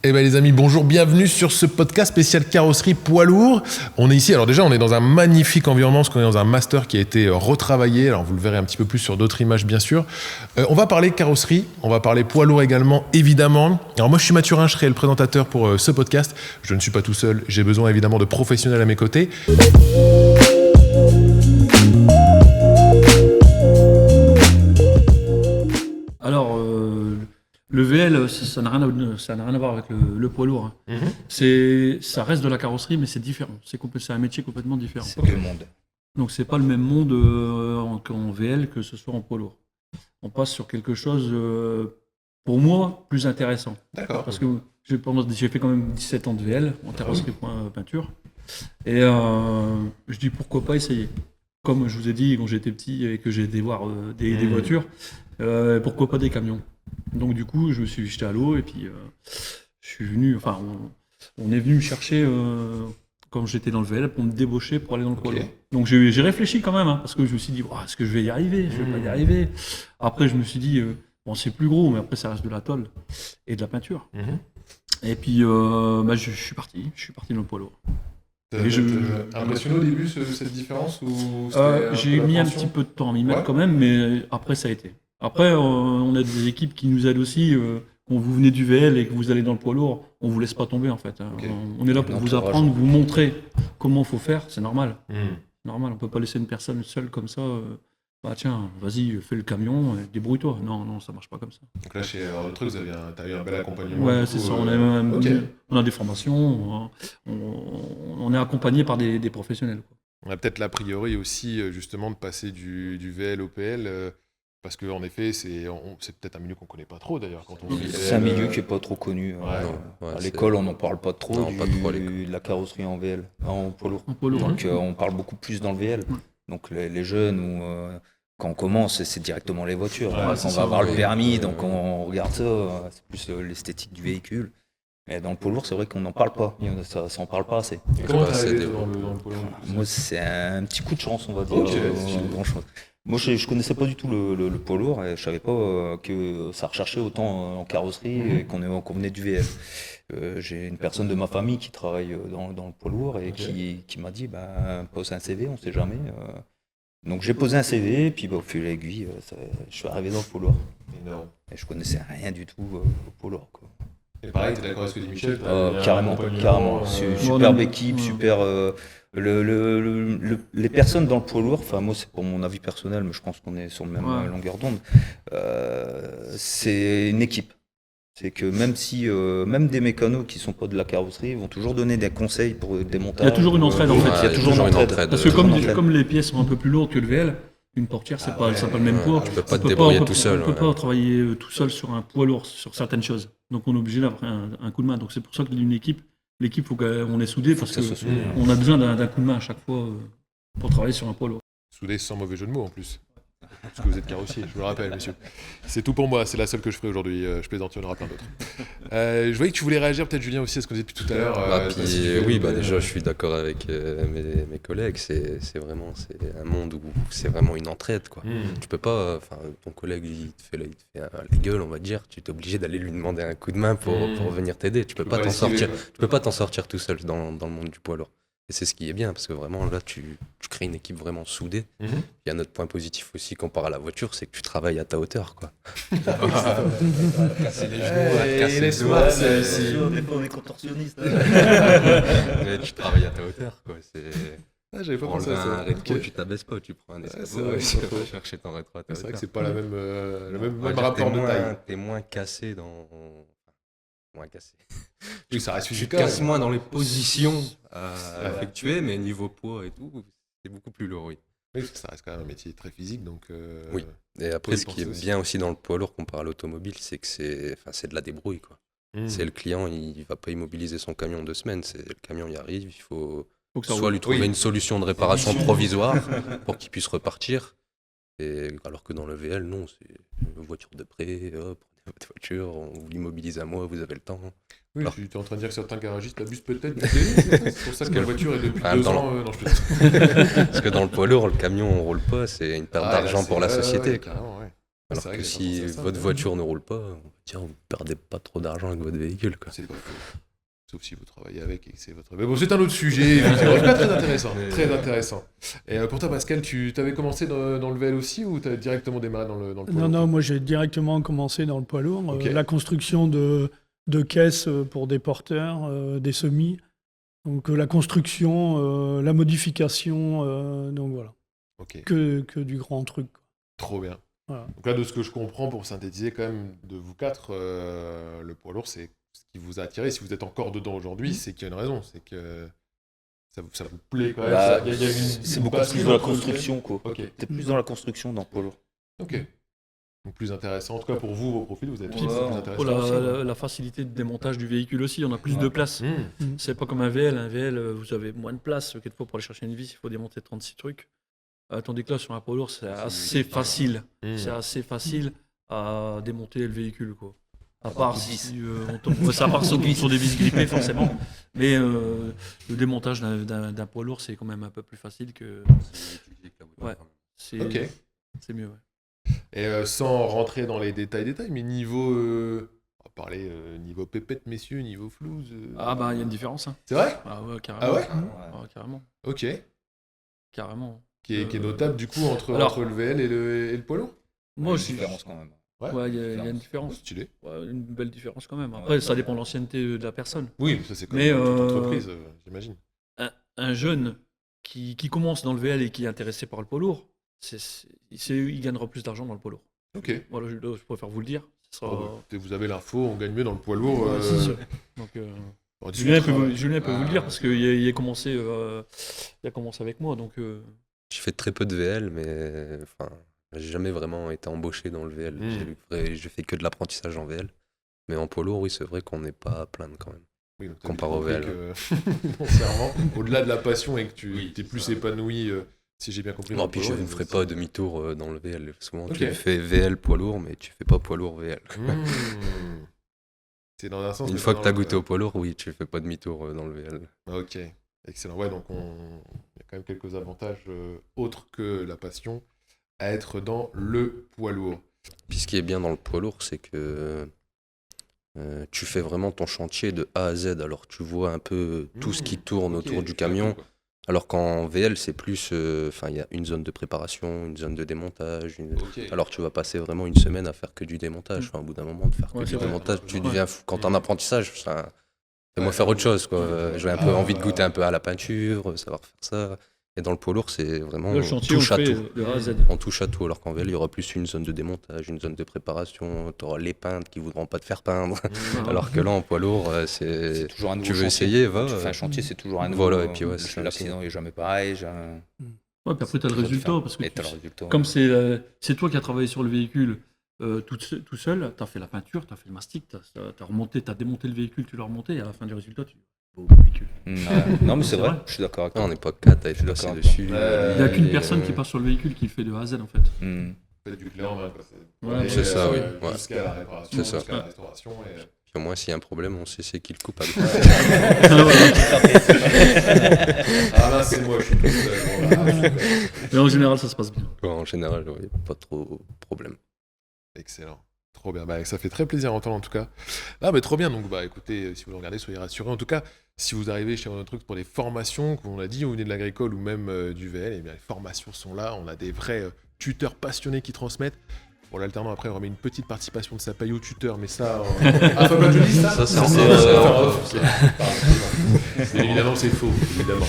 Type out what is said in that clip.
Eh bien les amis, bonjour, bienvenue sur ce podcast spécial carrosserie poids lourd. On est ici, alors déjà on est dans un magnifique environnement parce qu'on est dans un master qui a été retravaillé, alors vous le verrez un petit peu plus sur d'autres images bien sûr. On va parler carrosserie, on va parler poids lourd également évidemment. Alors moi je suis Mathurin, je serai le présentateur pour ce podcast. Je ne suis pas tout seul, j'ai besoin évidemment de professionnels à mes côtés. Alors, le VL, ça n'a rien à voir avec le poids lourd. Hein. Ça reste de la carrosserie, mais c'est différent. C'est un métier complètement différent. C'est le monde. Donc, c'est pas le même monde en VL que ce soit en poids lourd. On passe sur quelque chose, pour moi, plus intéressant. D'accord. Parce que j'ai fait quand même 17 ans de VL en carrosserie peinture. Et je dis pourquoi pas essayer. Comme je vous ai dit quand j'étais petit et que j'ai été voir des voitures, pourquoi pas des camions. Donc du coup, je me suis jeté à l'eau et puis je suis venu. Enfin, on est venu me chercher quand j'étais dans le VL pour me débaucher pour aller dans le poids lourd. Donc j'ai réfléchi quand même parce que je me suis dit, est-ce que je vais y arriver? Je vais pas y arriver. Après, je me suis dit, c'est plus gros, mais après ça reste de la tôle et de la peinture. Et puis, je suis parti dans le poids lourd. T'as impressionné au début cette différence ou j'ai mis un petit peu de temps à m'y mettre quand même, mais après ça a été. Après, on a des équipes qui nous aident aussi. Quand vous venez du VL et que vous allez dans le poids lourd, on vous laisse pas tomber en fait. On est là pour vous apprendre, vous montrer comment faut faire. C'est normal. Normal. On peut pas laisser une personne seule comme ça. Tiens, vas-y, fais le camion, débrouille-toi. Non, ça marche pas comme ça. Donc là, chez le truc, t'as eu un bel accompagnement. Ouais, c'est ça. On a des formations. On est accompagné par des professionnels. Quoi. On a peut-être l'a priori aussi, justement, de passer du VL au PL. Parce qu'en effet, c'est peut-être un milieu qu'on ne connaît pas trop d'ailleurs. C'est un milieu qui n'est pas trop connu. À l'école, on n'en parle pas trop, de la carrosserie en VL, en poids lourd. Donc on parle beaucoup plus dans le VL. Donc les jeunes, quand on commence, c'est directement les voitures. Quand on va avoir le permis, donc on regarde ça, c'est plus l'esthétique du véhicule. Et dans le poids lourd, c'est vrai qu'on n'en parle pas. Ça n'en parle pas assez. Et comment t'as été dans le poids lourd? Moi, c'est un petit coup de chance, on va dire. Grand-chose. Moi, je connaissais pas du tout le poids lourd et je savais pas que ça recherchait autant en carrosserie et qu'on venait du VL. J'ai une personne de ma famille qui travaille dans le poids lourd et qui m'a dit pose un CV, on sait jamais. Donc j'ai posé un CV et puis au fil de l'aiguille, je suis arrivé dans le poids lourd. Énorme. Et je connaissais rien du tout au poids lourd. Quoi. Et pareil, t'es d'accord avec ce que dit Michel? Carrément. Superbe équipe, super. Les personnes dans le poids lourd, enfin moi c'est pour mon avis personnel, mais je pense qu'on est sur le même longueur d'onde. C'est une équipe. C'est que même des mécanos qui sont pas de la carrosserie vont toujours donner des conseils pour des montages. Il y a toujours une entraide en fait. Il y a toujours une entraide. Parce que comme les pièces sont un peu plus lourdes que le VL, une portière c'est pas le même poids. Tu peux pas te débrouiller tout seul. On peut pas travailler tout seul sur un poids lourd sur certaines choses. Donc on est obligé d'avoir un coup de main. Donc c'est pour ça qu'il y a une équipe. L'équipe, faut qu'on est soudé parce qu'on a besoin d'un coup de main à chaque fois pour travailler sur un poids lourd. Soudé sans mauvais jeu de mots en plus. Parce que vous êtes carrossier, je vous le rappelle, messieurs. C'est tout pour moi, c'est la seule que je ferai aujourd'hui. Je plaisante, il y en aura plein d'autres. Je voyais que tu voulais réagir, peut-être Julien aussi, à ce qu'on disait depuis tout à l'heure. Déjà, je suis d'accord avec mes collègues. C'est un monde où c'est vraiment une entraide, quoi. Tu peux pas, ton collègue il te fait la gueule, on va dire. Tu es obligé d'aller lui demander un coup de main pour venir t'aider. Tu peux pas t'en sortir. Tu peux pas t'en sortir tout seul dans le monde du poids lourd. Et c'est ce qui est bien, parce que vraiment, là, tu crées une équipe vraiment soudée. Il y a notre point positif aussi, comparé à la voiture, c'est que tu travailles à ta hauteur, quoi. Casser les genoux, casser les doigts, des fois on est contorsionniste. Mais tu travailles à ta hauteur, quoi. J'avais pas pensé à ça. Un rétro, tu t'abaisses pas, tu prends un escabeau, tu vas chercher ton rétro à ta hauteur. C'est vrai que c'est pas le même rapport de taille. T'es moins cassé moins cassé. Ça reste tu te casses moins dans les positions à effectuer, mais niveau poids et tout, c'est beaucoup plus lourd, oui. Oui, parce que ça reste quand même un métier très physique, donc... Oui, et après, ce qui est bien aussi dans le poids lourd comparé à l'automobile, c'est que c'est de la débrouille, quoi. C'est le client, il va pas immobiliser son camion 2 semaines, le camion y arrive, il faut soit lui trouver une solution de réparation provisoire pour qu'il puisse repartir, alors que dans le VL, non, c'est une voiture de prêt, votre voiture, on vous l'immobilise à moi, vous avez le temps. Oui, tu es en train de dire que certains garagistes abusent peut-être du délai, c'est pour ça que la voiture est depuis 2 ans... Non, je peux... Parce que dans le poids lourd, le camion, on roule pas, c'est une perte d'argent pour la société. Carrément, ouais. Alors C'est vrai que que j'ai pas si pensé à ça, votre mais- voiture ne roule pas, tiens, vous perdez pas trop d'argent avec votre véhicule, quoi. C'est pas faux. Sauf si vous travaillez avec et que c'est votre. Mais bon, c'est un autre sujet. effectivement. En tout cas, très intéressant. Très intéressant. Et pour toi, Pascal, tu avais commencé dans le VL aussi ou tu as directement démarré dans le poids lourd, Non, toi moi j'ai directement commencé dans le poids lourd. Ok. La construction de caisses pour des porteurs, des semis. Donc la construction, la modification, donc voilà. Ok, Que du grand truc, quoi. trop bien. Voilà. Donc là, de ce que je comprends, pour synthétiser quand même de vous quatre, le poids lourd, c'est ce qui vous a attiré. Si vous êtes encore dedans aujourd'hui, c'est qu'il y a une raison. C'est que ça vous plaît quand même. Bah, il y a une c'est beaucoup passion plus dans la entre le VL. construction, quoi. Ok, T'es plus dans la construction dans le poids lourd. ok. Donc plus intéressant. En tout cas, pour vous, vos profils, vous êtes Puis, plus Pour intéressant. aussi. la facilité de démontage du véhicule aussi, on a plus de place. Mmh. C'est pas comme un VL. Un VL, vous avez moins de place. Quelquefois, pour aller chercher une vis, il faut démonter 36 trucs. Tandis que là, sur un poids lourd, c'est assez facile. Mmh. C'est assez facile à démonter le véhicule, quoi. À part si on tombe, ça part sur des vis grippées, forcément. Mais le démontage d'un poids lourd, c'est quand même un peu plus facile que. Ouais. Ok. C'est mieux, ouais. Et sans rentrer dans les détails, mais niveau. On va parler niveau pépette, messieurs, niveau flouze. Ah, bah, il y a une différence. Hein. C'est vrai? Ah, ouais, carrément. Ah ouais? Ah, carrément. Ok. Carrément. Qui est notable du coup entre le VL et le poids lourd? Moi, Une je différence quand même. Ouais, il y a une Oh, différence. stylé. Ouais, une belle différence quand même. Après, ça dépend de l'ancienneté de la personne. Oui, ça c'est comme Mais, toute entreprise, j'imagine. Un jeune qui commence dans le VL et qui est intéressé par le poids lourd, il gagnera plus d'argent dans le poids lourd. Ok. Voilà, je préfère vous le dire. Ce sera- Vous avez l'info, on gagne mieux dans le poids lourd. Ouais, c'est sûr. Donc, on Julien peut discutera. vous le dire parce qu'il a commencé avec moi. Donc, J'ai fait très peu de VL, mais enfin, j'ai jamais vraiment été embauché dans le VL. J'ai fait que de l'apprentissage en VL. Mais en poids lourd, oui, c'est vrai qu'on n'est pas à plaindre quand même. Oui, donc t'as comparé au compris VL. que, foncièrement, au-delà de la passion et que tu es plus épanoui, si j'ai bien compris. dans Non, le puis poids je lourd, ne ferai c'est- pas demi-tour dans le VL. Souvent, Ok. tu fais VL poids lourd, mais tu fais pas poids lourd VL. Mmh. C'est dans un sens. Une mais fois pas que tu as dans goûté l'autre. au poids lourd, oui, tu fais pas demi-tour dans le VL. Ok, excellent. Ouais, donc il y a quand même quelques avantages autres que la passion à être dans le poids lourd. Puis ce qui est bien dans le poids lourd, c'est que tu fais vraiment ton chantier de A à Z. Alors tu vois un peu tout ce qui tourne Ok, autour du c'est camion. un peu, quoi. Alors qu'en VL, c'est plus. Enfin, il y a une zone de préparation, une zone de démontage. Ok. Alors tu vas passer vraiment une semaine à faire que du démontage. Enfin, au bout d'un moment, de faire que Ouais, du c'est vrai. démontage, tu Ouais. deviens fou. Quand t'es en apprentissage, fais-moi Ouais. faire autre chose, quoi. J'ai un peu Ah, envie de ouais. goûter un peu à la peinture, savoir faire ça. Et dans le poids lourd, c'est vraiment. le on chantier, on touche le à fait tout. de A à Z. On touche à tout, alors qu'en VL, il y aura plus une zone de démontage, une zone de préparation, tu auras les peintres qui voudront pas te faire peindre. Mmh. Alors que là, en poids lourd, C'est c'est... toujours un nouveau Tu veux chantier. essayer, va. Tu fais un chantier, c'est toujours un nouveau. Voilà, et puis ouais, c'est l'accident n'est jamais pareil. Ouais, puis après, tu as le résultat. Parce que Et t'as le résultat. comme c'est toi qui as travaillé sur le véhicule tout seul, tu as fait la peinture, tu as fait le mastic, tu as remonté, tu as démonté le véhicule, tu l'as remonté, et à la fin du résultat, tu beau véhicule. Non, mais c'est C'est vrai, vrai. je suis d'accord avec Non, toi. on n'est pas quatre à être suis passé d'accord. dessus. Il Il n'y a qu'une Et, personne qui passe sur le véhicule qui le fait de A à Z, en fait. Faites du clé en main, quoi. Ouais, Aller, c'est ça, oui. Ouais. Jusqu'à la réparation, C'est ça. jusqu'à la restauration. Et... Puis au moins, s'il y a un problème, on sait c'est qui le coupable. Ah là, c'est moi, je suis tout seul. Bon, là, je suis pas- Mais en général, ça se passe bien. En général, oui, pas trop de problème. Excellent. Trop bien. Bah, ça fait très plaisir à entendre en tout cas. Ah, mais trop bien. Donc, bah, écoutez, si vous le regardez, soyez rassurés. En tout cas, si vous arrivez chez un truc pour des formations, comme on l'a dit, vous venez de l'agricole ou même du VL, eh bien, les formations sont là. On a des vrais tuteurs passionnés qui transmettent. Pour l'alternant, après, on remet une petite participation de sa paye au tuteur, mais ça. Ah, faut pas que je dise ça. Ça, c'est Non, en c'est- off, c'est ça. en off. Bien évidemment, c'est faux, évidemment.